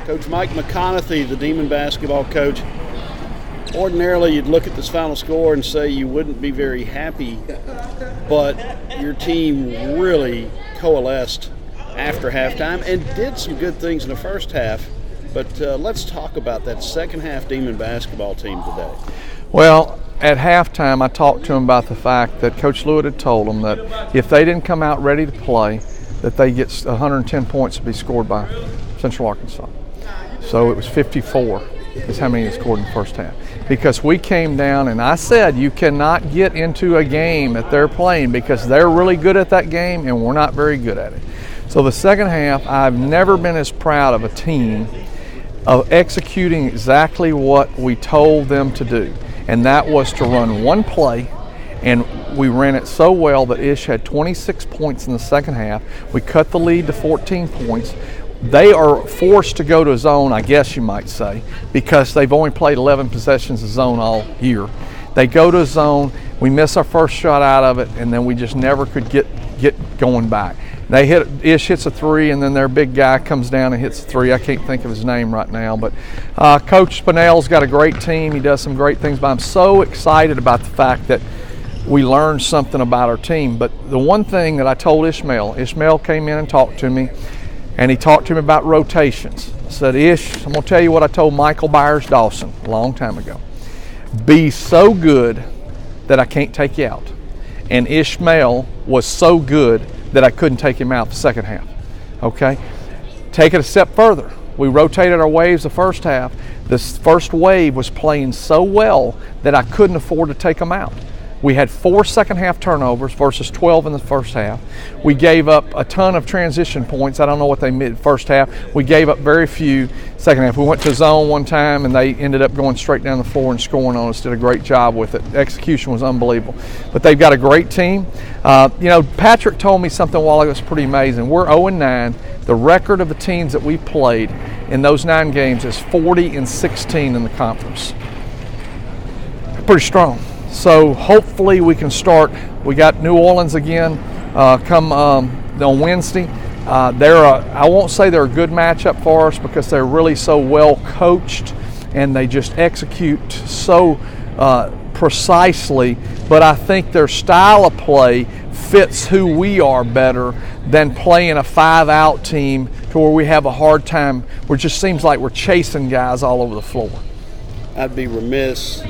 Coach Mike McConathy, the Demon basketball coach. Ordinarily, you'd look at this final score and say you wouldn't be very happy, but your team really coalesced after halftime and did some good things in the first half. But let's talk about that second half Demon basketball team today. Well, at halftime, I talked to them about the fact that Coach Lewitt had told them that if they didn't come out ready to play, that they get 110 points to be scored by Central Arkansas. So it was 54 is how many they scored in the first half. Because we came down and I said you cannot get into a game that they're playing because they're really good at that game and we're not very good at it. So the second half, I've never been as proud of a team of executing exactly what we told them to do. And that was to run one play, and we ran it so well that Ish had 26 points in the second half. We cut the lead to 14 points. They are forced to go to a zone, I guess you might say, because they've only played 11 possessions of zone all year. They go to a zone, we miss our first shot out of it, and then we just never could get going back. Ish hits a three, and then their big guy comes down and hits a three. I can't think of his name right now, but Coach Spinell's got a great team. He does some great things, but I'm so excited about the fact that we learned something about our team. But the one thing that I told Ishmael came in and talked to me, and he talked to me about rotations. I said, Ish, I'm going to tell you what I told Michael Byers-Dawson a long time ago. Be so good that I can't take you out. And Ishmael was so good that I couldn't take him out the second half. Okay? Take it a step further. We rotated our waves the first half. This first wave was playing so well that I couldn't afford to take them out. We had 4 second half turnovers versus 12 in the first half. We gave up a ton of transition points. I don't know what they made first half. We gave up very few second half. We went to zone one time and they ended up going straight down the floor and scoring on us. Did a great job with it. The execution was unbelievable. But they've got a great team. Patrick told me something a while ago that's pretty amazing. We're 0-9. The record of the teams that we played in those 9 games is 40-16 in the conference. Pretty strong. So hopefully we can start. We got New Orleans again on Wednesday. I won't say they're a good matchup for us because they're really so well coached and they just execute so precisely. But I think their style of play fits who we are better than playing a 5-out team to where we have a hard time. Where it just seems like we're chasing guys all over the floor. I'd be remiss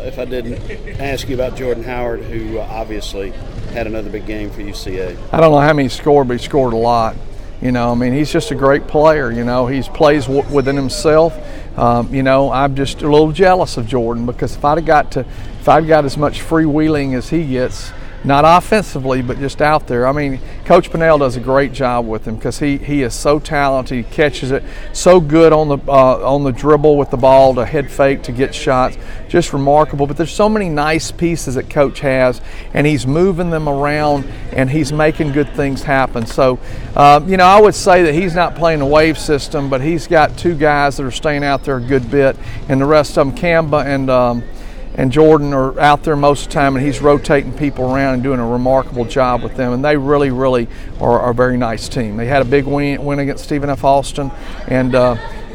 if I didn't ask you about Jordan Howard, who obviously had another big game for UCA. I don't know how many he scored, but he scored a lot. He's just a great player. He plays within himself. I'm just a little jealous of Jordan because if I'd got as much freewheeling as he gets, not offensively, but just out there. Coach Pinnell does a great job with him because he is so talented. He catches it so good on the dribble with the ball to head fake to get shots. Just remarkable. But there's so many nice pieces that Coach has, and he's moving them around, and he's making good things happen. So, I would say that he's not playing the wave system, but he's got 2 guys that are staying out there a good bit, and the rest of them, Kamba and Jordan, are out there most of the time, and he's rotating people around and doing a remarkable job with them. And they really, really are a very nice team. They had a big win against Stephen F. Austin, and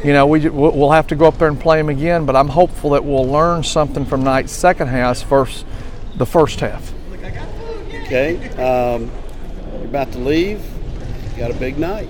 we'll have to go up there and play them again. But I'm hopeful that we'll learn something from tonight's second half versus the first half. Okay, you're about to leave. You got a big night.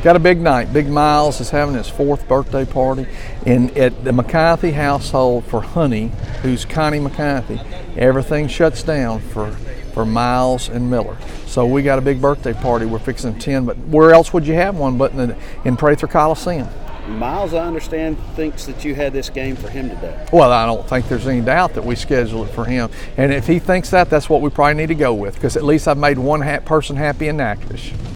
Got a big night. Big Miles is having his 4th birthday party at the McConathy household for Honey, who's Connie McConathy. Everything shuts down for Miles and Miller. So we got a big birthday party we're fixing to attend, but where else would you have one but in Prather Coliseum? Miles, I understand, thinks that you had this game for him today. Well, I don't think there's any doubt that we scheduled it for him. And if he thinks that, that's what we probably need to go with, because at least I've made one person happy in Natchitoches.